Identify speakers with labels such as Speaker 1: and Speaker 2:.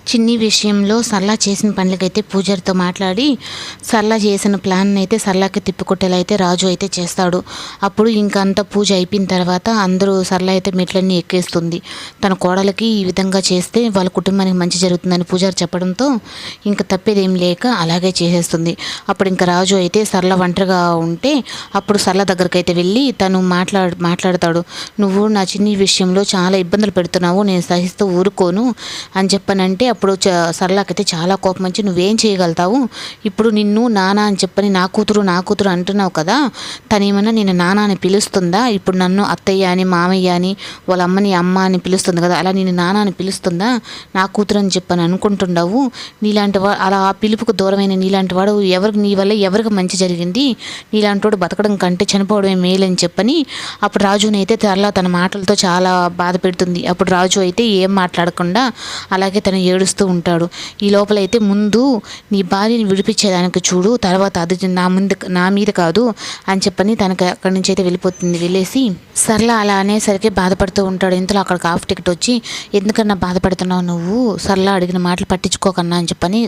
Speaker 1: చిన్ని విషయంలో సరళ చేసిన పనులకైతే పూజారితో మాట్లాడి సరళ చేసిన ప్లాన్ అయితే సరళకి తిప్పికొట్టేలా అయితే రాజు అయితే చేస్తాడు. అప్పుడు ఇంకంతా పూజ అయిపోయిన తర్వాత అందరూ సరళ అయితే మెట్లన్నీ ఎక్కేస్తుంది. తన కోడలికి ఈ విధంగా చేస్తే వాళ్ళ కుటుంబానికి మంచి జరుగుతుందని పూజారి చెప్పడంతో ఇంకా తప్పేదేం లేక అలాగే చేసేస్తుంది. అప్పుడు ఇంకా రాజు అయితే సరళ ఒంటరిగా ఉంటే అప్పుడు సరళ దగ్గరికి అయితే వెళ్ళి తను మాట్లాడతాడు. నువ్వు నా చిన్ని విషయంలో చాలా ఇబ్బందులు పెడుతున్నావు, నేను సహిస్తూ ఊరుకోను అని చెప్పనంటే అప్పుడు సరళకైతే చాలా కోపం వచ్చి నువ్వేం చేయగలుగుతావు, ఇప్పుడు నిన్ను నాన్న అని చెప్పని నా కూతురు అంటున్నావు కదా, తనేమన్నా నేను నాన్న అని పిలుస్తుందా, ఇప్పుడు నన్ను అత్తయ్య అని మామయ్య అని వాళ్ళ అమ్మని అమ్మ అని పిలుస్తుంది కదా, అలా నేను నాన్న అని పిలుస్తుందా, నా కూతురు అని చెప్పని అనుకుంటున్నావు, నీలాంటి అలా ఆ పిలుపుకు దూరమైన నీలాంటి వాడు నీ వల్ల ఎవరికి మంచి జరిగింది, నీలాంటి వాడు బతకడం కంటే చనిపోవడమే మేలని చెప్పని అప్పుడు రాజునైతే తన మాటలతో చాలా బాధ పెడుతుంది. అప్పుడు రాజు అయితే ఏం మాట్లాడకుండా అలాగే తను ఏడుస్తూ ఉంటాడు. ఈ లోపలైతే ముందు నీ భార్యని విడిపించేదానికి చూడు, తర్వాత అది నా మీద కాదు అని చెప్పని తనకి అక్కడి నుంచి అయితే వెళ్ళేసి సరళ అలా అనేసరికి బాధపడుతూ ఉంటాడు. ఇంతలో అక్కడికి హాఫ్ టికెట్ వచ్చి ఎందుకన్నా బాధపడుతున్నావు నువ్వు, సరళ అడిగిన మాటలు పట్టించుకోకన్నా అని చెప్పని